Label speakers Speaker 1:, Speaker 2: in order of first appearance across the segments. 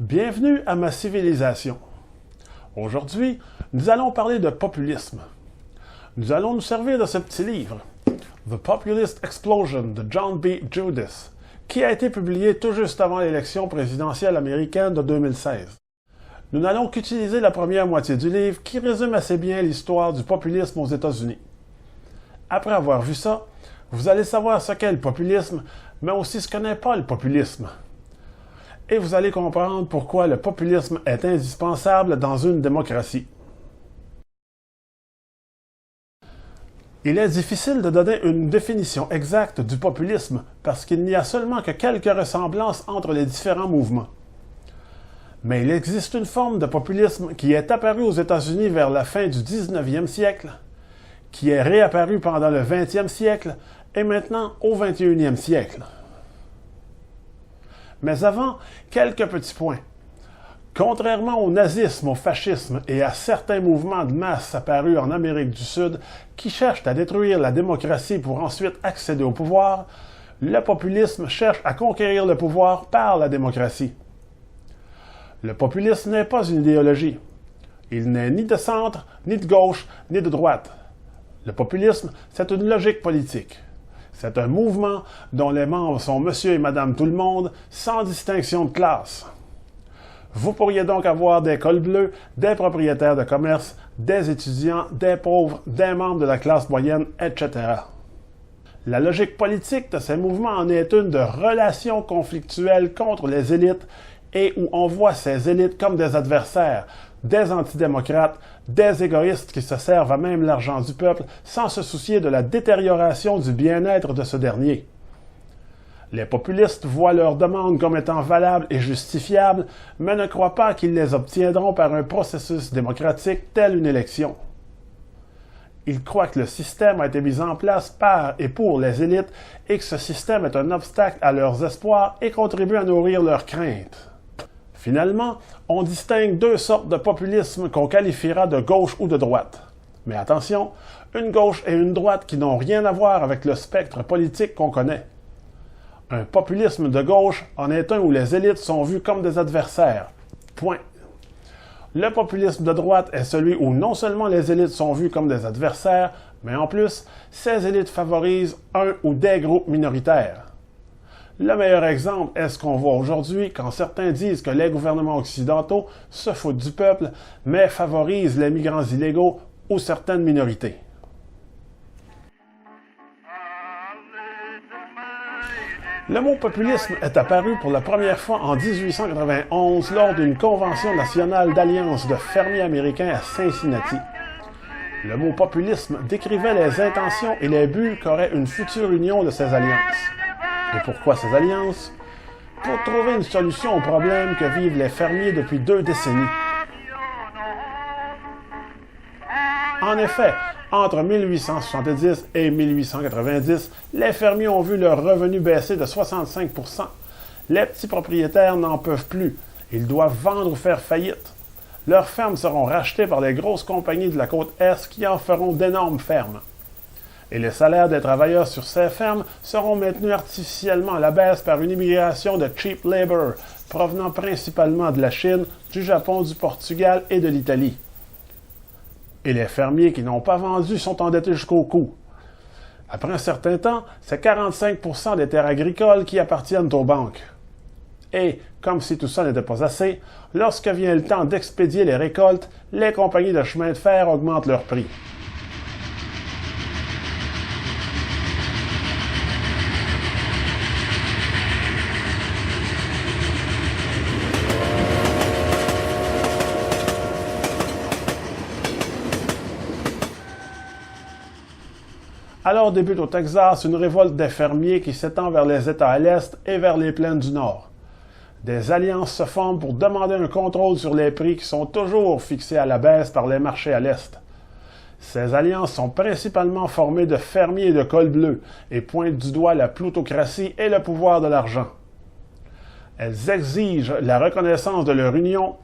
Speaker 1: Bienvenue à ma civilisation. Aujourd'hui, nous allons parler de populisme. Nous allons nous servir de ce petit livre, The Populist Explosion de John B. Judis, qui a été publié tout juste avant l'élection présidentielle américaine de 2016. Nous n'allons qu'utiliser la première moitié du livre qui résume assez bien l'histoire du populisme aux États-Unis. Après avoir vu ça, vous allez savoir ce qu'est le populisme, mais aussi ce que n'est pas le populisme. Et vous allez comprendre pourquoi le populisme est indispensable dans une démocratie. Il est difficile de donner une définition exacte du populisme parce qu'il n'y a seulement que quelques ressemblances entre les différents mouvements. Mais il existe une forme de populisme qui est apparue aux États-Unis vers la fin du 19e siècle, qui est réapparue pendant le 20e siècle et maintenant au 21e siècle. Mais avant, quelques petits points. Contrairement au nazisme, au fascisme et à certains mouvements de masse apparus en Amérique du Sud qui cherchent à détruire la démocratie pour ensuite accéder au pouvoir, le populisme cherche à conquérir le pouvoir par la démocratie. Le populisme n'est pas une idéologie. Il n'est ni de centre, ni de gauche, ni de droite. Le populisme, c'est une logique politique. C'est un mouvement dont les membres sont monsieur et madame tout le monde, sans distinction de classe. Vous pourriez donc avoir des cols bleus, des propriétaires de commerce, des étudiants, des pauvres, des membres de la classe moyenne, etc. La logique politique de ces mouvements en est une de relations conflictuelles contre les élites et où on voit ces élites comme des adversaires, des antidémocrates, des égoïstes qui se servent à même l'argent du peuple sans se soucier de la détérioration du bien-être de ce dernier. Les populistes voient leurs demandes comme étant valables et justifiables, mais ne croient pas qu'ils les obtiendront par un processus démocratique tel une élection. Ils croient que le système a été mis en place par et pour les élites et que ce système est un obstacle à leurs espoirs et contribue à nourrir leurs craintes. Finalement, on distingue deux sortes de populisme qu'on qualifiera de gauche ou de droite. Mais attention, une gauche et une droite qui n'ont rien à voir avec le spectre politique qu'on connaît. Un populisme de gauche en est un où les élites sont vues comme des adversaires. Point. Le populisme de droite est celui où non seulement les élites sont vues comme des adversaires, mais en plus, ces élites favorisent un ou des groupes minoritaires. Le meilleur exemple est ce qu'on voit aujourd'hui quand certains disent que les gouvernements occidentaux se foutent du peuple, mais favorisent les migrants illégaux ou certaines minorités. Le mot populisme est apparu pour la première fois en 1891 lors d'une convention nationale d'alliance de fermiers américains à Cincinnati. Le mot populisme décrivait les intentions et les buts qu'aurait une future union de ces alliances. Et pourquoi ces alliances? Pour trouver une solution aux problèmes que vivent les fermiers depuis 2 décennies. En effet, entre 1870 et 1890, les fermiers ont vu leurs revenus baisser de 65%. Les petits propriétaires n'en peuvent plus. Ils doivent vendre ou faire faillite. Leurs fermes seront rachetées par les grosses compagnies de la côte Est qui en feront d'énormes fermes. Et les salaires des travailleurs sur ces fermes seront maintenus artificiellement à la baisse par une immigration de cheap labor, provenant principalement de la Chine, du Japon, du Portugal et de l'Italie. Et les fermiers qui n'ont pas vendu sont endettés jusqu'au cou. Après un certain temps, c'est 45% des terres agricoles qui appartiennent aux banques. Et, comme si tout ça n'était pas assez, lorsque vient le temps d'expédier les récoltes, les compagnies de chemin de fer augmentent leurs prix. Alors débute au Texas une révolte des fermiers qui s'étend vers les États à l'Est et vers les plaines du Nord. Des alliances se forment pour demander un contrôle sur les prix qui sont toujours fixés à la baisse par les marchés à l'Est. Ces alliances sont principalement formées de fermiers et de cols bleus et pointent du doigt la plutocratie et le pouvoir de l'argent. Elles exigent la reconnaissance de leur union,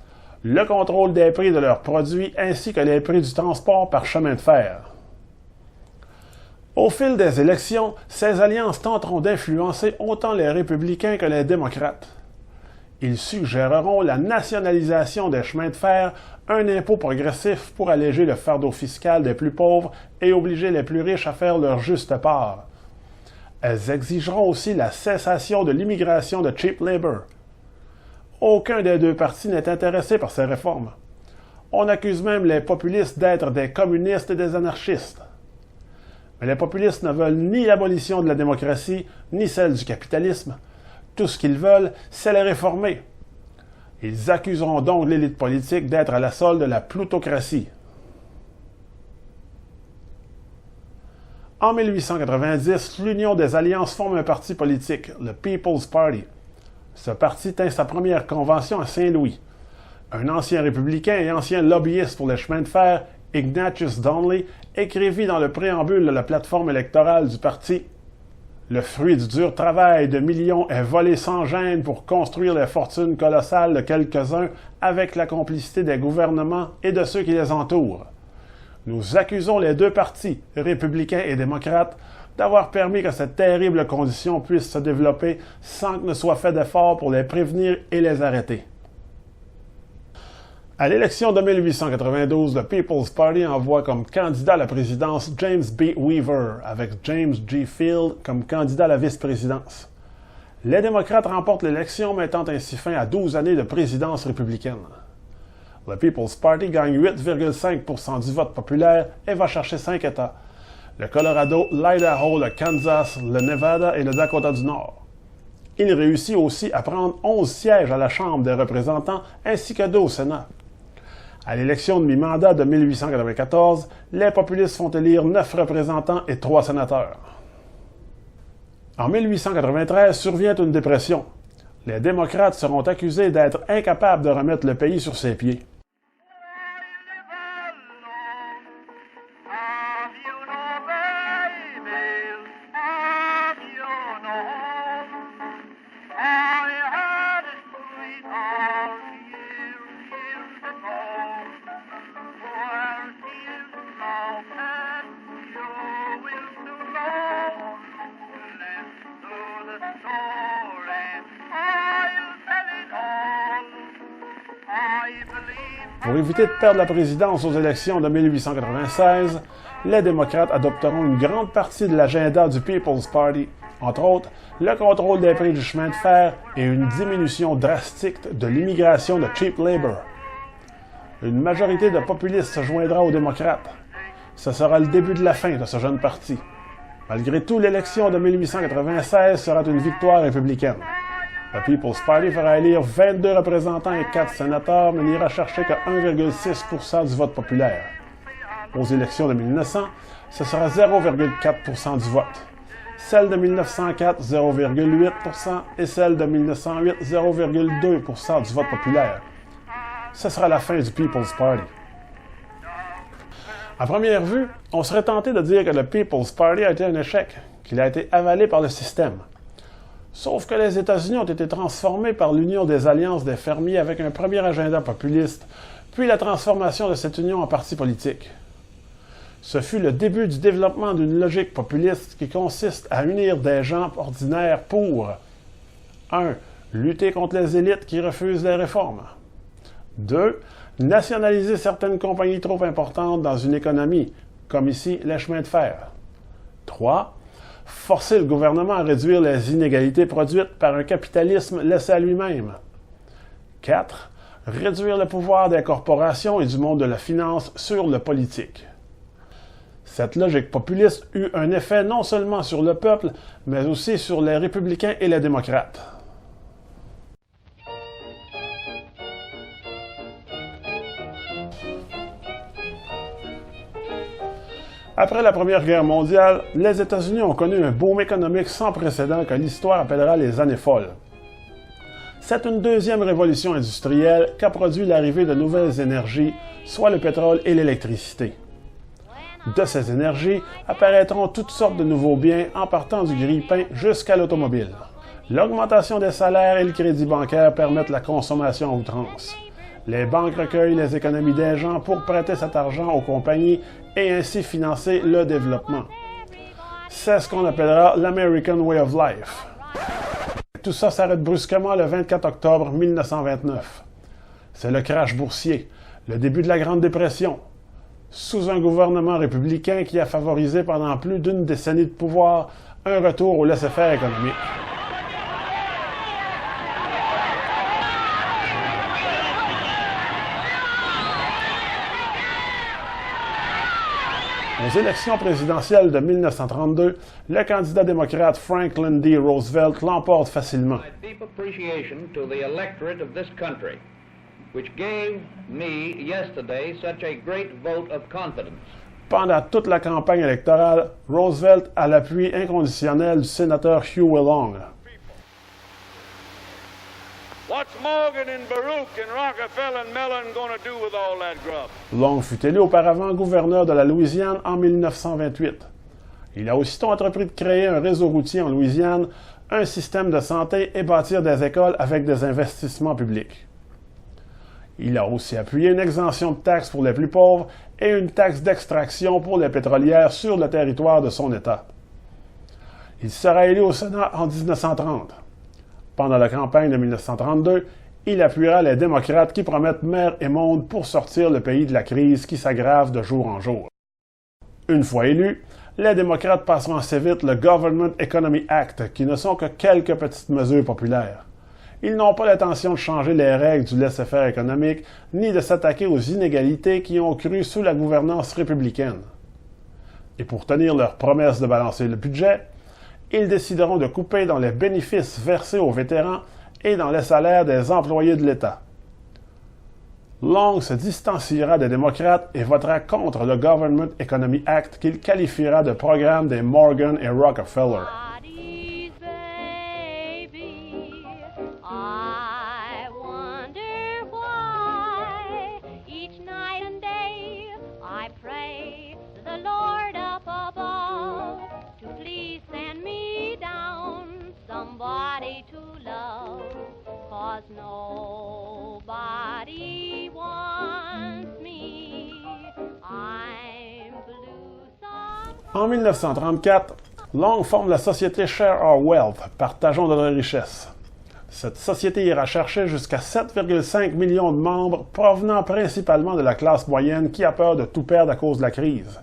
Speaker 1: le contrôle des prix de leurs produits ainsi que les prix du transport par chemin de fer. Au fil des élections, ces alliances tenteront d'influencer autant les républicains que les démocrates. Ils suggéreront la nationalisation des chemins de fer, un impôt progressif pour alléger le fardeau fiscal des plus pauvres et obliger les plus riches à faire leur juste part. Elles exigeront aussi la cessation de l'immigration de cheap labor. Aucun des deux partis n'est intéressé par ces réformes. On accuse même les populistes d'être des communistes et des anarchistes. Mais les populistes ne veulent ni l'abolition de la démocratie, ni celle du capitalisme. Tout ce qu'ils veulent, c'est les réformer. Ils accuseront donc l'élite politique d'être à la solde de la plutocratie. En 1890, l'Union des Alliances forme un parti politique, le People's Party. Ce parti tint sa première convention à Saint-Louis. Un ancien républicain et ancien lobbyiste pour les chemins de fer, Ignatius Donnelly, écrivit dans le préambule de la plateforme électorale du parti « Le fruit du dur travail de millions est volé sans gêne pour construire les fortunes colossales de quelques-uns avec la complicité des gouvernements et de ceux qui les entourent. Nous accusons les deux partis, républicains et démocrates, d'avoir permis que cette terrible condition puisse se développer sans que ne soit fait d'efforts pour les prévenir et les arrêter. » À l'élection de 1892, le People's Party envoie comme candidat à la présidence James B. Weaver, avec James G. Field comme candidat à la vice-présidence. Les démocrates remportent l'élection, mettant ainsi fin à 12 années de présidence républicaine. Le People's Party gagne 8,5% du vote populaire et va chercher 5 États: le Colorado, l'Idaho, le Kansas, le Nevada et le Dakota du Nord. Il réussit aussi à prendre 11 sièges à la Chambre des représentants ainsi que 2 au Sénat. À l'élection de mi-mandat de 1894, les populistes font élire 9 représentants et 3 sénateurs. En 1893 survient une dépression. Les démocrates seront accusés d'être incapables de remettre le pays sur ses pieds. Pour éviter de perdre la présidence aux élections de 1896, les démocrates adopteront une grande partie de l'agenda du People's Party, entre autres le contrôle des prix du chemin de fer et une diminution drastique de l'immigration de cheap labor. Une majorité de populistes se joindra aux démocrates. Ce sera le début de la fin de ce jeune parti. Malgré tout, l'élection de 1896 sera une victoire républicaine. Le People's Party fera élire 22 représentants et 4 sénateurs, mais n'ira chercher que 1,6% du vote populaire. Aux élections de 1900, ce sera 0,4% du vote. Celle de 1904, 0,8% et celle de 1908, 0,2% du vote populaire. Ce sera la fin du People's Party. À première vue, on serait tenté de dire que le People's Party a été un échec, qu'il a été avalé par le système. Sauf que les États-Unis ont été transformés par l'union des alliances des fermiers avec un premier agenda populiste, puis la transformation de cette union en parti politique. Ce fut le début du développement d'une logique populiste qui consiste à unir des gens ordinaires pour 1. Lutter contre les élites qui refusent les réformes. 2. Nationaliser certaines compagnies trop importantes dans une économie, comme ici les chemins de fer. 3. Forcer le gouvernement à réduire les inégalités produites par un capitalisme laissé à lui-même. 4. Réduire le pouvoir des corporations et du monde de la finance sur le politique. Cette logique populiste eut un effet non seulement sur le peuple, mais aussi sur les républicains et les démocrates. Après la Première Guerre mondiale, les États-Unis ont connu un boom économique sans précédent que l'histoire appellera les années folles. C'est une deuxième révolution industrielle qu'a produit l'arrivée de nouvelles énergies, soit le pétrole et l'électricité. De ces énergies apparaîtront toutes sortes de nouveaux biens en partant du grille-pain jusqu'à l'automobile. L'augmentation des salaires et le crédit bancaire permettent la consommation à outrance. Les banques recueillent les économies des gens pour prêter cet argent aux compagnies et ainsi financer le développement. C'est ce qu'on appellera l'American Way of Life. tout ça s'arrête brusquement le 24 octobre 1929. C'est le crash boursier, le début de la Grande Dépression, sous un gouvernement républicain qui a favorisé pendant plus d'une décennie de pouvoir un retour au laisser-faire économique. Aux élections présidentielles de 1932, le candidat démocrate Franklin D. Roosevelt l'emporte facilement. Pendant toute la campagne électorale, Roosevelt a l'appui inconditionnel du sénateur Huey Long. Long fut élu auparavant gouverneur de la Louisiane en 1928. Il a aussitôt entrepris de créer un réseau routier en Louisiane, un système de santé et bâtir des écoles avec des investissements publics. Il a aussi appuyé une exemption de taxes pour les plus pauvres et une taxe d'extraction pour les pétrolières sur le territoire de son État. Il sera élu au Sénat en 1930. Pendant la campagne de 1932, il appuiera les démocrates qui promettent mer et monde pour sortir le pays de la crise qui s'aggrave de jour en jour. Une fois élus, les démocrates passeront assez vite le Government Economy Act, qui ne sont que quelques petites mesures populaires. Ils n'ont pas l'intention de changer les règles du laisser-faire économique, ni de s'attaquer aux inégalités qui ont cru sous la gouvernance républicaine. Et pour tenir leur promesse de balancer le budget, ils décideront de couper dans les bénéfices versés aux vétérans et dans les salaires des employés de l'État. Long se distanciera des démocrates et votera contre le Government Economy Act qu'il qualifiera de programme des Morgan et Rockefeller. En 1934, Long forme la société Share Our Wealth, partageons notre richesse. Cette société ira chercher jusqu'à 7,5 millions de membres provenant principalement de la classe moyenne qui a peur de tout perdre à cause de la crise.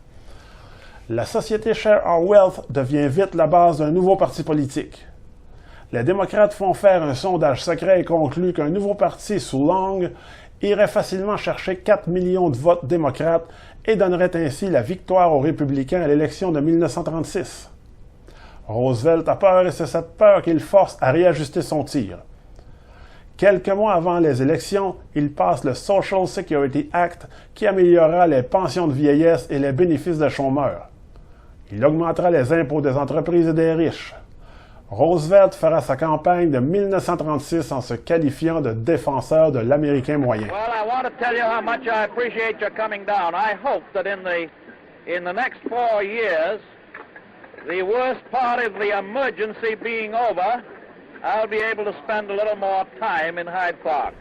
Speaker 1: La société Share Our Wealth devient vite la base d'un nouveau parti politique. Les démocrates font faire un sondage secret et concluent qu'un nouveau parti sous Long irait facilement chercher 4 millions de votes démocrates et donnerait ainsi la victoire aux républicains à l'élection de 1936. Roosevelt a peur et c'est cette peur qui le force à réajuster son tir. Quelques mois avant les élections, il passe le Social Security Act qui améliorera les pensions de vieillesse et les bénéfices des chômeurs. Il augmentera les impôts des entreprises et des riches. Roosevelt fera sa campagne de 1936 en se qualifiant de défenseur de l'Américain moyen.
Speaker 2: Well, I want to tell you how much I appreciate your coming down. I hope that in the next 4 years, the worst part of the emergency being over, I'll be able to spend a little more time in Hyde Park.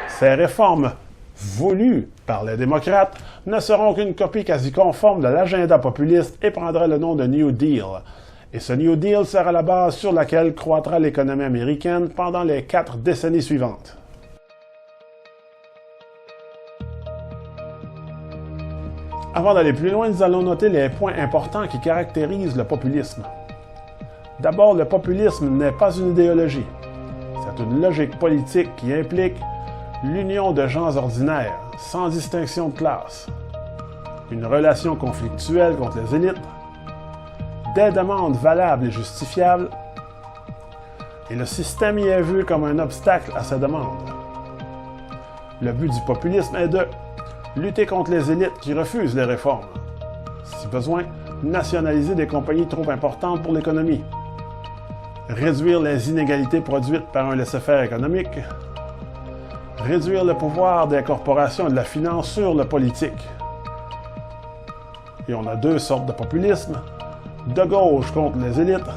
Speaker 1: Ces réformes voulues par les démocrates ne seront qu'une copie quasi conforme de l'agenda populiste et prendra le nom de New Deal. Et ce New Deal sera la base sur laquelle croîtra l'économie américaine pendant les 4 décennies suivantes. Avant d'aller plus loin, nous allons noter les points importants qui caractérisent le populisme. D'abord, le populisme n'est pas une idéologie. C'est une logique politique qui implique l'union de gens ordinaires, sans distinction de classe, une relation conflictuelle contre les élites, des demandes valables et justifiables, et le système y est vu comme un obstacle à ces demandes. Le but du populisme est de lutter contre les élites qui refusent les réformes, si besoin, nationaliser des compagnies trop importantes pour l'économie, réduire les inégalités produites par un laisser-faire économique, réduire le pouvoir des corporations et de la finance sur le politique. Et on a 2 sortes de populisme, de gauche contre les élites,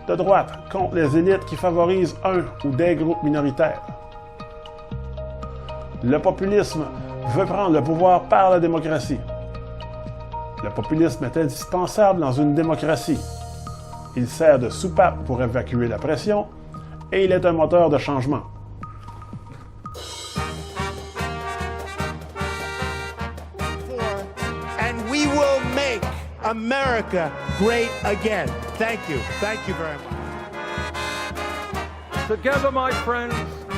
Speaker 1: de droite contre les élites qui favorisent un ou des groupes minoritaires. Le populisme veut prendre le pouvoir par la démocratie. Le populisme est indispensable dans une démocratie. Il sert de soupape pour évacuer la pression et il est un moteur de changement.
Speaker 3: And we will make America great again. Thank you. Thank you very much.
Speaker 4: Together, my friends,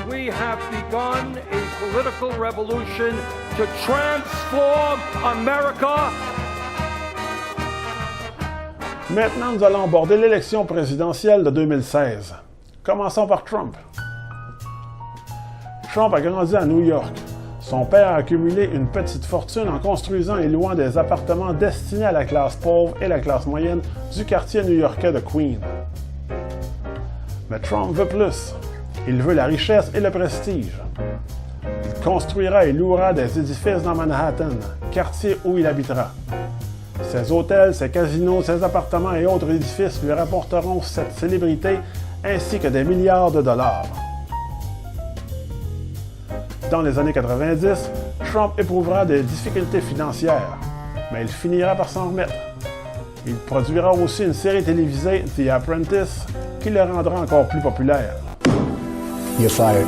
Speaker 4: we have begun a political revolution to transform America.
Speaker 1: Maintenant, nous allons aborder l'élection présidentielle de 2016. Commençons par Trump. Trump a grandi à New York. Son père a accumulé une petite fortune en construisant et louant des appartements destinés à la classe pauvre et la classe moyenne du quartier new-yorkais de Queens. Mais Trump veut plus. Il veut la richesse et le prestige. Il construira et louera des édifices dans Manhattan, quartier où il habitera. Ses hôtels, ses casinos, ses appartements et autres édifices lui rapporteront cette célébrité ainsi que des milliards de dollars. Dans les années 90, Trump éprouvera des difficultés financières, mais il finira par s'en remettre. Il produira aussi une série télévisée, The Apprentice, qui le rendra encore plus populaire.
Speaker 3: You're fired.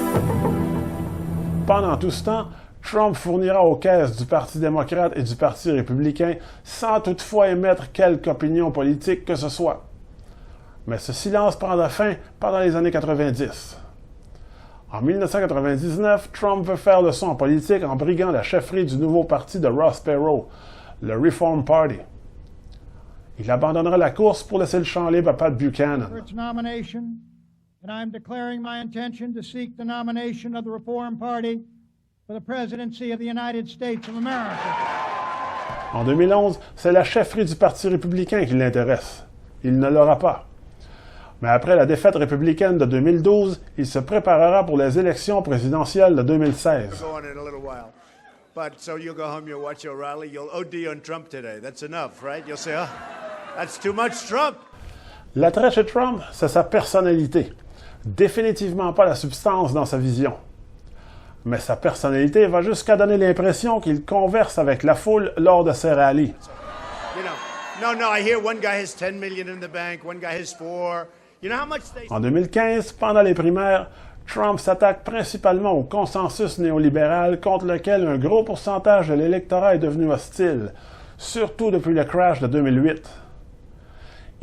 Speaker 1: Pendant tout ce temps, Trump fournira aux caisses du Parti démocrate et du Parti républicain sans toutefois émettre quelque opinion politique que ce soit. Mais ce silence prendra fin pendant les années 90. En 1999, Trump veut faire le son en politique en briguant la chefferie du nouveau parti de Ross Perot, le Reform Party. Il abandonnera la course pour laisser le champ libre à Pat Buchanan.
Speaker 5: And I'm declaring my intention to seek the nomination of the Reform Party for the presidency of the United States of America.
Speaker 1: En 2011, c'est la chefferie du Parti républicain qui l'intéresse. Il ne l'aura pas. Mais après la défaite républicaine de 2012, il se préparera pour les élections présidentielles de 2016.
Speaker 3: But so you'll go home, you'll watch your rally, you'll OD on Trump today. That's enough, right? You'll say, oh, that's too much Trump.
Speaker 1: L'attrait chez Trump, c'est sa personnalité. Définitivement pas la substance dans sa vision. Mais sa personnalité va jusqu'à donner l'impression qu'il converse avec la foule lors de ses rallyes.
Speaker 3: I hear one guy has 10 million in the bank, one guy has 4. You know how much they...
Speaker 1: En 2015, pendant les primaires, Trump s'attaque principalement au consensus néolibéral contre lequel un gros pourcentage de l'électorat est devenu hostile, surtout depuis le crash de 2008.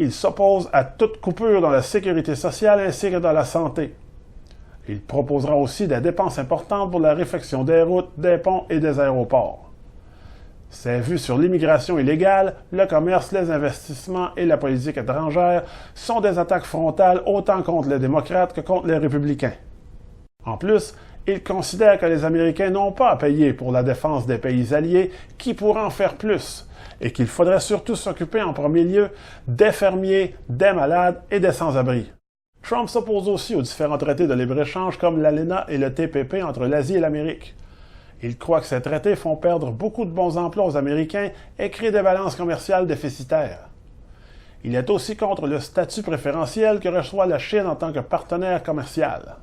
Speaker 1: Il s'oppose à toute coupure dans la sécurité sociale ainsi que dans la santé. Il proposera aussi des dépenses importantes pour la réfection des routes, des ponts et des aéroports. Ses vues sur l'immigration illégale, le commerce, les investissements et la politique étrangère sont des attaques frontales autant contre les démocrates que contre les républicains. En plus, il considère que les Américains n'ont pas à payer pour la défense des pays alliés qui pourraient en faire plus, et qu'il faudrait surtout s'occuper en premier lieu des fermiers, des malades et des sans-abri. Trump s'oppose aussi aux différents traités de libre-échange comme l'ALENA et le TPP entre l'Asie et l'Amérique. Il croit que ces traités font perdre beaucoup de bons emplois aux Américains et créent des balances commerciales déficitaires. Il est aussi contre le statut préférentiel que reçoit la Chine en tant que partenaire commercial.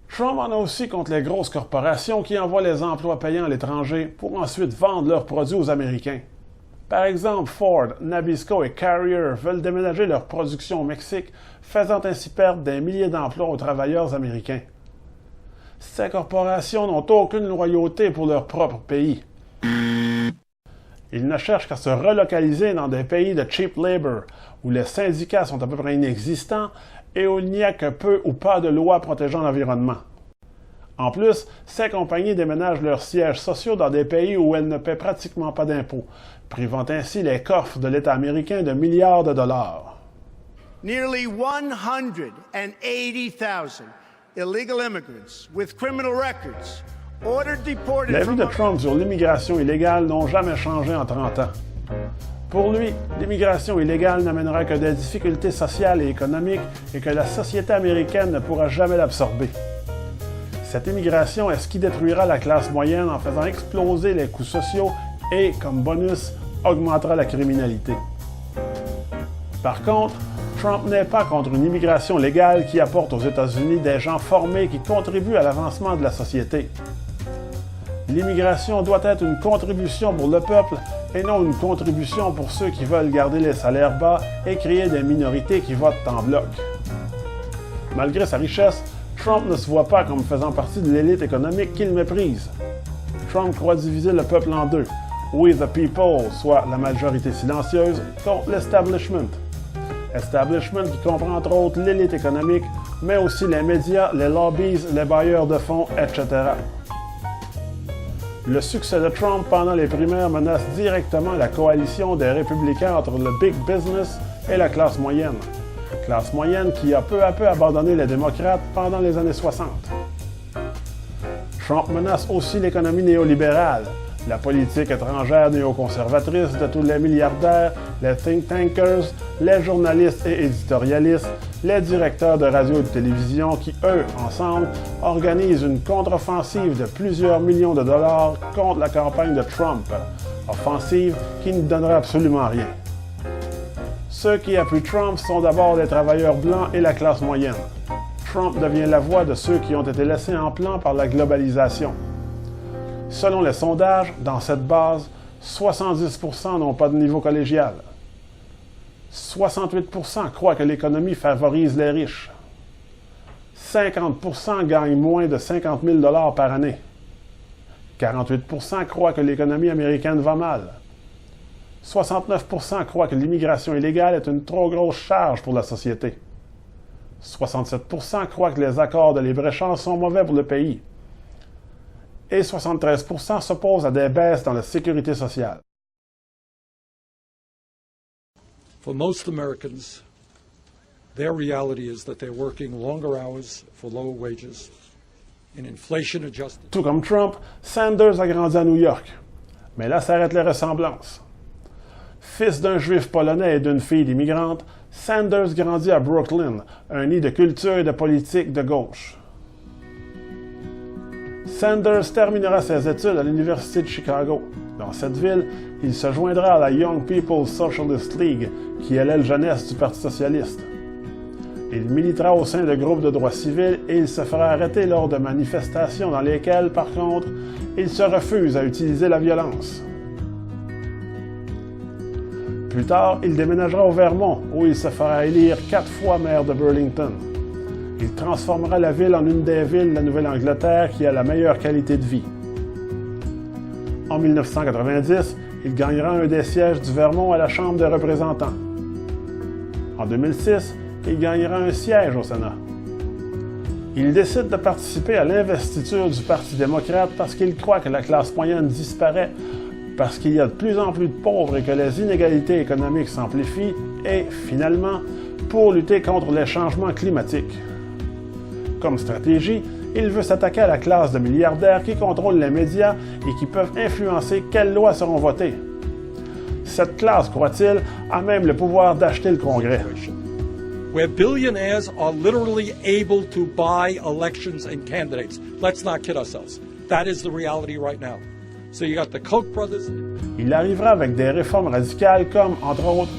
Speaker 1: Trump en a aussi contre les grosses corporations qui envoient les emplois payants à l'étranger pour ensuite vendre leurs produits aux Américains. Par exemple, Ford, Nabisco et Carrier veulent déménager leur production au Mexique, faisant ainsi perdre des milliers d'emplois aux travailleurs américains. Ces corporations n'ont aucune loyauté pour leur propre pays. Ils ne cherchent qu'à se relocaliser dans des pays de cheap labor, où les syndicats sont à peu près inexistants et où il n'y a que peu ou pas de lois protégeant l'environnement. En plus, ces compagnies déménagent leurs sièges sociaux dans des pays où elles ne paient pratiquement pas d'impôts, privant ainsi les coffres de l'État américain de milliards de dollars.
Speaker 3: Nearly 180,000 illegal immigrants with criminal records ordered deported
Speaker 1: Les vues
Speaker 3: from...
Speaker 1: de Trump sur l'immigration illégale n'ont jamais changé en 30 ans. Pour lui, l'immigration illégale n'amènera que des difficultés sociales et économiques et que la société américaine ne pourra jamais l'absorber. Cette immigration est ce qui détruira la classe moyenne en faisant exploser les coûts sociaux et, comme bonus, augmentera la criminalité. Par contre, Trump n'est pas contre une immigration légale qui apporte aux États-Unis des gens formés qui contribuent à l'avancement de la société. L'immigration doit être une contribution pour le peuple et non une contribution pour ceux qui veulent garder les salaires bas et créer des minorités qui votent en bloc. Malgré sa richesse, Trump ne se voit pas comme faisant partie de l'élite économique qu'il méprise. Trump croit diviser le peuple en deux. We the people, soit la majorité silencieuse, contre l'establishment. Establishment qui comprend entre autres l'élite économique, mais aussi les médias, les lobbies, les bailleurs de fonds, etc. Le succès de Trump pendant les primaires menace directement la coalition des républicains entre le big business et la classe moyenne. Classe moyenne qui a peu à peu abandonné les démocrates pendant les années 60. Trump menace aussi l'économie néolibérale, la politique étrangère néoconservatrice de tous les milliardaires, les think tankers, les journalistes et éditorialistes, les directeurs de radio et de télévision qui, eux, ensemble, organisent une contre-offensive de plusieurs millions de dollars contre la campagne de Trump. Offensive qui ne donnera absolument rien. Ceux qui appuient Trump sont d'abord les travailleurs blancs et la classe moyenne. Trump devient la voix de ceux qui ont été laissés en plan par la globalisation. Selon les sondages, dans cette base, 70% n'ont pas de niveau collégial. 68% croient que l'économie favorise les riches. 50% gagnent moins de 50 000 $ par année. 48% croient que l'économie américaine va mal. 69% croient que l'immigration illégale est une trop grosse charge pour la société. 67% croient que les accords de libre-échange sont mauvais pour le pays. Et 73% s'opposent à des baisses dans la sécurité sociale.
Speaker 6: For most Americans, their reality is that they're working longer hours for lower wages in inflation-adjusted.
Speaker 1: Tout comme Trump, Sanders a grandi à New York. Mais là s'arrêtent les ressemblances. Fils d'un juif polonais et d'une fille d'immigrante, Sanders grandit à Brooklyn, un nid de culture et de politique de gauche. Sanders terminera ses études à l'Université de Chicago. Dans cette ville, il se joindra à la Young People's Socialist League, qui est l'aile jeunesse du Parti socialiste. Il militera au sein de groupes de droit civil et il se fera arrêter lors de manifestations dans lesquelles, par contre, il se refuse à utiliser la violence. Plus tard, il déménagera au Vermont, où il se fera élire 4 fois maire de Burlington. Il transformera la ville en une des villes de la Nouvelle-Angleterre qui a la meilleure qualité de vie. En 1990, il gagnera un des sièges du Vermont à la Chambre des représentants. En 2006, il gagnera un siège au Sénat. Il décide de participer à l'investiture du Parti démocrate parce qu'il croit que la classe moyenne disparaît, parce qu'il y a de plus en plus de pauvres et que les inégalités économiques s'amplifient, et, finalement, pour lutter contre les changements climatiques. Comme stratégie, il veut s'attaquer à la classe de milliardaires qui contrôlent les médias et qui peuvent influencer quelles lois seront votées. Cette classe, croit-il, a même le pouvoir d'acheter le Congrès.
Speaker 6: Where billionaires are literally able to buy elections and candidates. Let's not kid ourselves. That is the reality right now. So you got the Koch brothers.
Speaker 1: Il arrivera avec des réformes radicales comme, entre autres,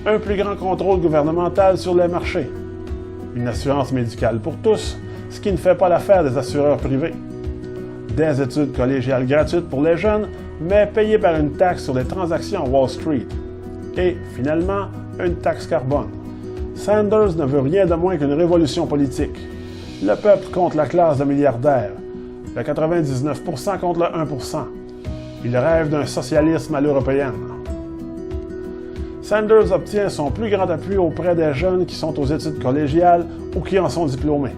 Speaker 1: un plus grand contrôle gouvernemental sur les marchés, une assurance médicale pour tous, ce qui ne fait pas l'affaire des assureurs privés, des études collégiales gratuites pour les jeunes, mais payées par une taxe sur les transactions Wall Street, et, finalement, une taxe carbone. Sanders ne veut rien de moins qu'une révolution politique. Le peuple contre la classe de milliardaires, le 99% contre le 1%. Il rêve d'un socialisme à l'européenne. Sanders obtient son plus grand appui auprès des jeunes qui sont aux études collégiales ou qui en sont diplômés.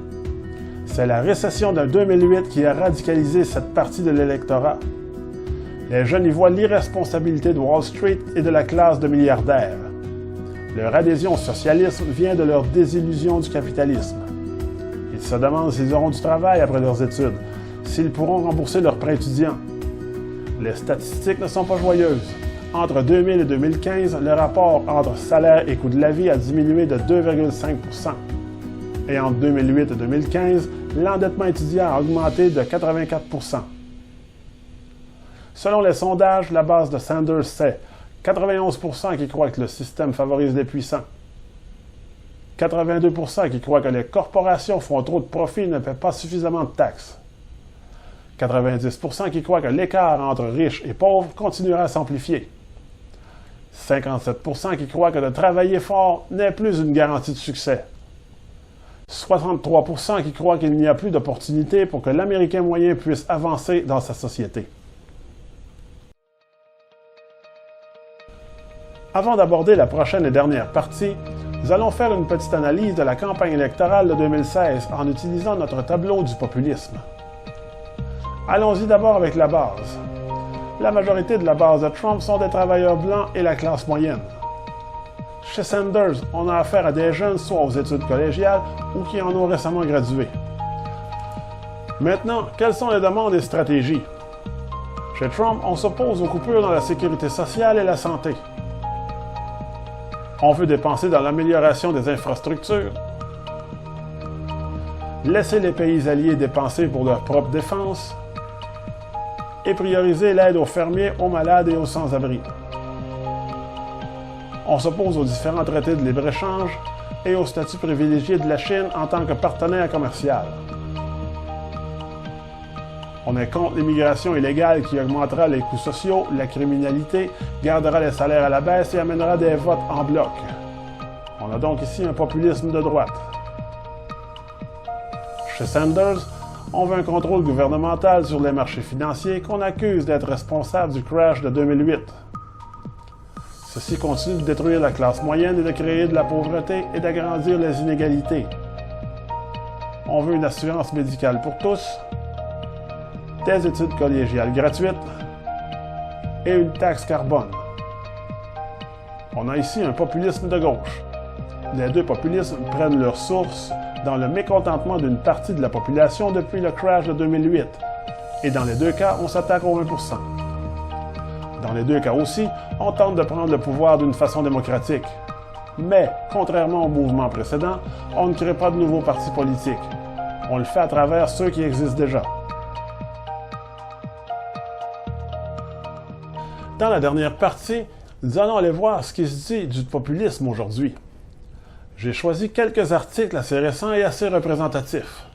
Speaker 1: C'est la récession de 2008 qui a radicalisé cette partie de l'électorat. Les jeunes y voient l'irresponsabilité de Wall Street et de la classe de milliardaires. Leur adhésion au socialisme vient de leur désillusion du capitalisme. Ils se demandent s'ils auront du travail après leurs études, s'ils pourront rembourser leurs prêts étudiants. Les statistiques ne sont pas joyeuses. Entre 2000 et 2015, le rapport entre salaire et coût de la vie a diminué de 2,5 %. Et entre 2008 et 2015, l'endettement étudiant a augmenté de 84 %. Selon les sondages, la base de Sanders, c'est 91 % qui croient que le système favorise les puissants, 82 % qui croient que les corporations font trop de profits et ne paient pas suffisamment de taxes, 90 % qui croient que l'écart entre riches et pauvres continuera à s'amplifier. 57% qui croient que de travailler fort n'est plus une garantie de succès. 63% qui croient qu'il n'y a plus d'opportunités pour que l'Américain moyen puisse avancer dans sa société. Avant d'aborder la prochaine et dernière partie, nous allons faire une petite analyse de la campagne électorale de 2016 en utilisant notre tableau du populisme. Allons-y d'abord avec la base. La majorité de la base de Trump sont des travailleurs blancs et la classe moyenne. Chez Sanders, on a affaire à des jeunes soit aux études collégiales ou qui en ont récemment gradué. Maintenant, quelles sont les demandes et stratégies? Chez Trump, on s'oppose aux coupures dans la sécurité sociale et la santé. On veut dépenser dans l'amélioration des infrastructures, laisser les pays alliés dépenser pour leur propre défense et prioriser l'aide aux fermiers, aux malades et aux sans-abri. On s'oppose aux différents traités de libre-échange et au statut privilégié de la Chine en tant que partenaire commercial. On est contre l'immigration illégale qui augmentera les coûts sociaux, la criminalité, gardera les salaires à la baisse et amènera des votes en bloc. On a donc ici un populisme de droite. Chez Sanders, on veut un contrôle gouvernemental sur les marchés financiers qu'on accuse d'être responsable du crash de 2008. Ceci continue de détruire la classe moyenne et de créer de la pauvreté et d'agrandir les inégalités. On veut une assurance médicale pour tous, des études collégiales gratuites et une taxe carbone. On a ici un populisme de gauche. Les deux populismes prennent leur source dans le mécontentement d'une partie de la population depuis le crash de 2008. Et dans les deux cas, on s'attaque aux 20%. Dans les deux cas aussi, on tente de prendre le pouvoir d'une façon démocratique. Mais, contrairement au mouvement précédent, on ne crée pas de nouveaux partis politiques. On le fait à travers ceux qui existent déjà. Dans la dernière partie, nous allons aller voir ce qui se dit du populisme aujourd'hui. J'ai choisi quelques articles assez récents et assez représentatifs.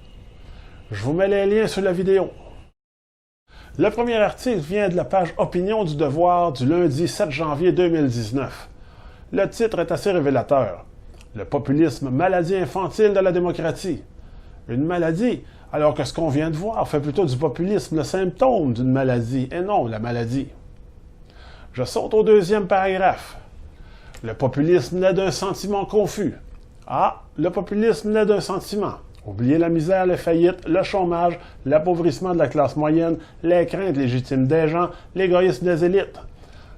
Speaker 1: Je vous mets les liens sur la vidéo. Le premier article vient de la page Opinion du Devoir du lundi 7 janvier 2019. Le titre est assez révélateur. Le populisme, maladie infantile de la démocratie. Une maladie, alors que ce qu'on vient de voir fait plutôt du populisme le symptôme d'une maladie et non la maladie. Je saute au deuxième paragraphe. Le populisme naît d'un sentiment confus. Ah, le populisme naît d'un sentiment. Oubliez la misère, les faillites, le chômage, l'appauvrissement de la classe moyenne, les craintes légitimes des gens, l'égoïsme des élites.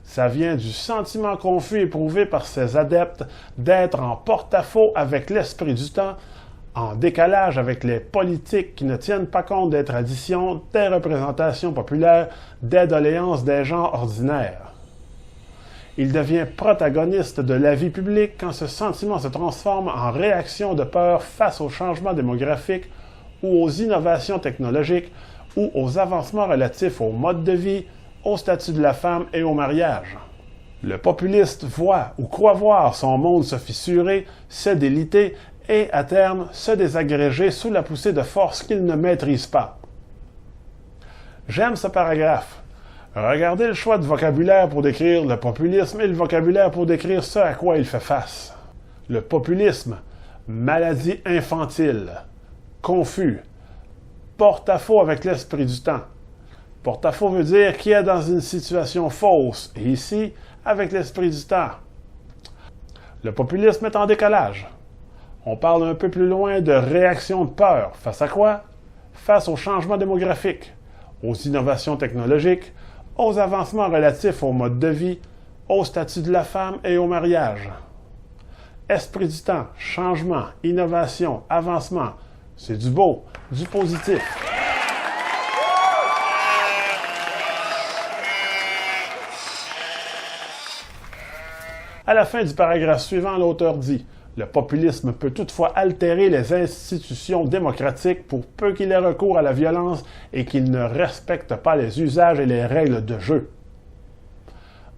Speaker 1: Ça vient du sentiment confus éprouvé par ces adeptes d'être en porte-à-faux avec l'esprit du temps, en décalage avec les politiques qui ne tiennent pas compte des traditions, des représentations populaires, des doléances des gens ordinaires. Il devient protagoniste de la vie publique quand ce sentiment se transforme en réaction de peur face aux changements démographiques ou aux innovations technologiques ou aux avancements relatifs au mode de vie, au statut de la femme et au mariage. Le populiste voit ou croit voir son monde se fissurer, se déliter et, à terme, se désagréger sous la poussée de forces qu'il ne maîtrise pas. J'aime ce paragraphe. Regardez le choix de vocabulaire pour décrire le populisme et le vocabulaire pour décrire ce à quoi il fait face. Le populisme, maladie infantile, confus, porte-à-faux avec l'esprit du temps. Porte-à-faux veut dire qui est dans une situation fausse, et ici, avec l'esprit du temps. Le populisme est en décalage. On parle un peu plus loin de réaction de peur. Face à quoi? Face aux changements démographiques, aux innovations technologiques, aux avancements relatifs au mode de vie, au statut de la femme et au mariage. Esprit du temps, changement, innovation, avancement, c'est du beau, du positif. À la fin du paragraphe suivant, l'auteur dit « Le populisme peut toutefois altérer les institutions démocratiques pour peu qu'il ait recours à la violence et qu'il ne respecte pas les usages et les règles de jeu. »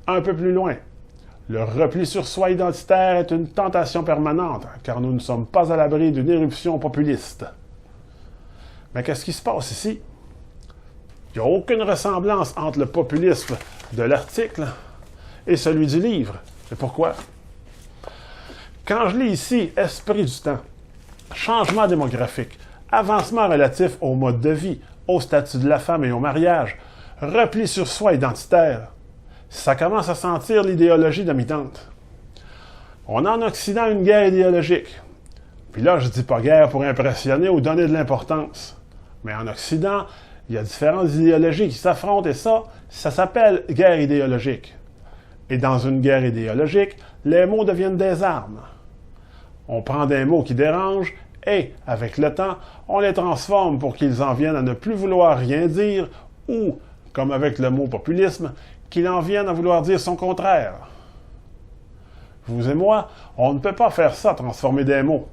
Speaker 1: Un peu plus loin, « Le repli sur soi identitaire est une tentation permanente, car nous ne sommes pas à l'abri d'une éruption populiste. » Mais qu'est-ce qui se passe ici? Il n'y a aucune ressemblance entre le populisme de l'article et celui du livre. Et pourquoi? Quand je lis ici « esprit du temps », changement démographique, avancement relatif au mode de vie, au statut de la femme et au mariage, repli sur soi identitaire, ça commence à sentir l'idéologie dominante. On a en Occident une guerre idéologique. Puis là, je dis pas guerre pour impressionner ou donner de l'importance. Mais en Occident, il y a différentes idéologies qui s'affrontent et ça s'appelle guerre idéologique. Et dans une guerre idéologique, les mots deviennent des armes. On prend des mots qui dérangent et, avec le temps, on les transforme pour qu'ils en viennent à ne plus vouloir rien dire ou, comme avec le mot populisme, qu'il en vienne à vouloir dire son contraire. Vous et moi, on ne peut pas faire ça, transformer des mots.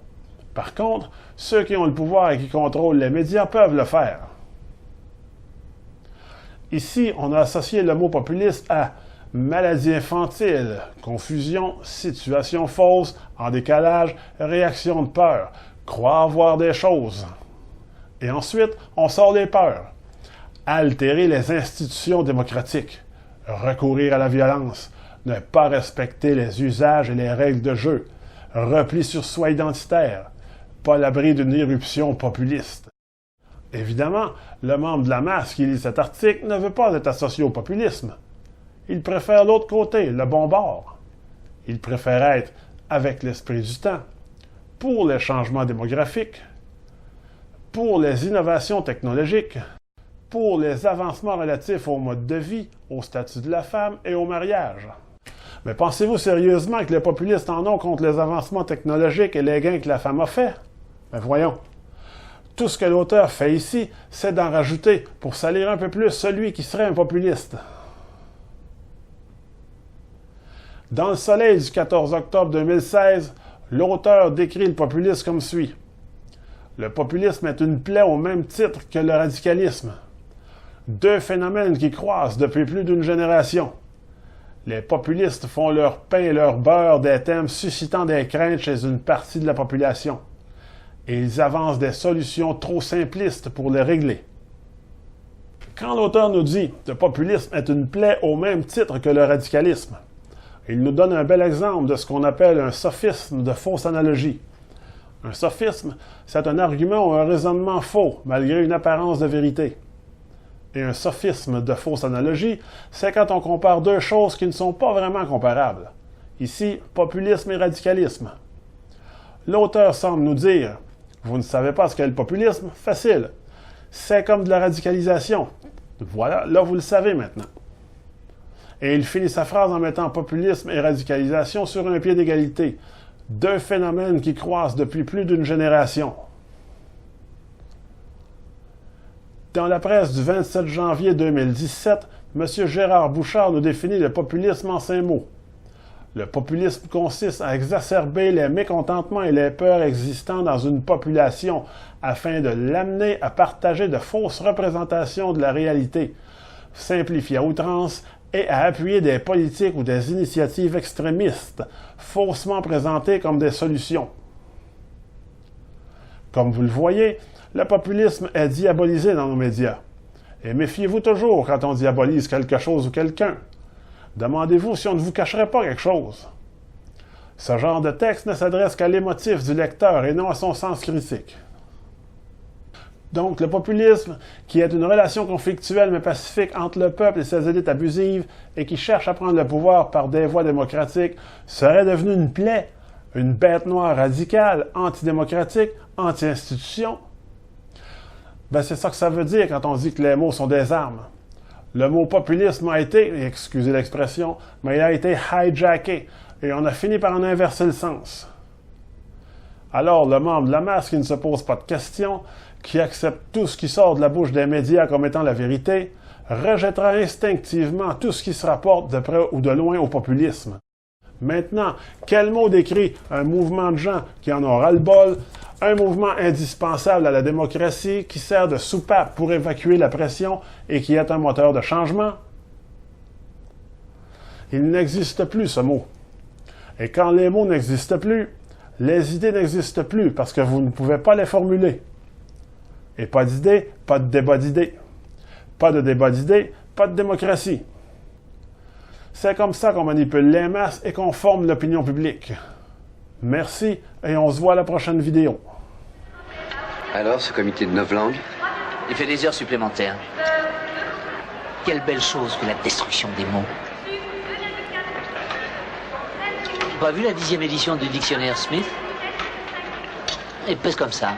Speaker 1: Par contre, ceux qui ont le pouvoir et qui contrôlent les médias peuvent le faire. Ici, on a associé le mot populiste à maladie infantile, confusion, situation fausse, en décalage, réaction de peur, croire voir des choses. Et ensuite, on sort les peurs. Altérer les institutions démocratiques, recourir à la violence, ne pas respecter les usages et les règles de jeu, repli sur soi identitaire, pas l'abri d'une éruption populiste. Évidemment, le membre de la masse qui lit cet article ne veut pas être associé au populisme. Il préfère l'autre côté, le bon bord. Il préfère être avec l'esprit du temps, pour les changements démographiques, pour les innovations technologiques, pour les avancements relatifs au mode de vie, au statut de la femme et au mariage. Mais pensez-vous sérieusement que les populistes en ont contre les avancements technologiques et les gains que la femme a faits? Ben voyons. Tout ce que l'auteur fait ici, c'est d'en rajouter pour salir un peu plus celui qui serait un populiste. Dans Le Soleil du 14 octobre 2016, l'auteur décrit le populisme comme suit. Le populisme est une plaie au même titre que le radicalisme. Deux phénomènes qui croissent depuis plus d'une génération. Les populistes font leur pain et leur beurre des thèmes suscitant des craintes chez une partie de la population. Et ils avancent des solutions trop simplistes pour les régler. Quand l'auteur nous dit que le populisme est une plaie au même titre que le radicalisme, il nous donne un bel exemple de ce qu'on appelle un sophisme de fausse analogie. Un sophisme, c'est un argument ou un raisonnement faux, malgré une apparence de vérité. Et un sophisme de fausse analogie, c'est quand on compare deux choses qui ne sont pas vraiment comparables. Ici, populisme et radicalisme. L'auteur semble nous dire « Vous ne savez pas ce qu'est le populisme? Facile. C'est comme de la radicalisation. Voilà, là vous le savez maintenant. » Et il finit sa phrase en mettant populisme et radicalisation sur un pied d'égalité. Deux phénomènes qui croissent depuis plus d'une génération. Dans la presse du 27 janvier 2017, M. Gérard Bouchard nous définit le populisme en 5 mots. Le populisme consiste à exacerber les mécontentements et les peurs existants dans une population afin de l'amener à partager de fausses représentations de la réalité, simplifier à outrance et à appuyer des politiques ou des initiatives extrémistes, faussement présentées comme des solutions. Comme vous le voyez, le populisme est diabolisé dans nos médias. Et méfiez-vous toujours quand on diabolise quelque chose ou quelqu'un. Demandez-vous si on ne vous cacherait pas quelque chose. Ce genre de texte ne s'adresse qu'à l'émotif du lecteur et non à son sens critique. Donc, le populisme, qui est une relation conflictuelle mais pacifique entre le peuple et ses élites abusives et qui cherche à prendre le pouvoir par des voies démocratiques, serait devenu une plaie, une bête noire radicale, antidémocratique, anti-institution. Ben, c'est ça que ça veut dire quand on dit que les mots sont des armes. Le mot populisme a été, excusez l'expression, mais il a été hijacké et on a fini par en inverser le sens. Alors, le membre de la masse qui ne se pose pas de questions, qui accepte tout ce qui sort de la bouche des médias comme étant la vérité, rejettera instinctivement tout ce qui se rapporte de près ou de loin au populisme. Maintenant, quel mot décrit un mouvement de gens qui en ont ras-le-bol, un mouvement indispensable à la démocratie qui sert de soupape pour évacuer la pression et qui est un moteur de changement? Il n'existe plus ce mot. Et quand les mots n'existent plus, les idées n'existent plus parce que vous ne pouvez pas les formuler. Et pas d'idées, pas de débat d'idées. Pas de débat d'idées, pas de démocratie. C'est comme ça qu'on manipule les masses et qu'on forme l'opinion publique. Merci et on se voit à la prochaine vidéo.
Speaker 7: Alors, ce comité de 9 langues?
Speaker 8: Il fait des heures supplémentaires. Quelle belle chose que la destruction des mots. Pas vu la 10e édition du dictionnaire Smith? Et pèse comme ça.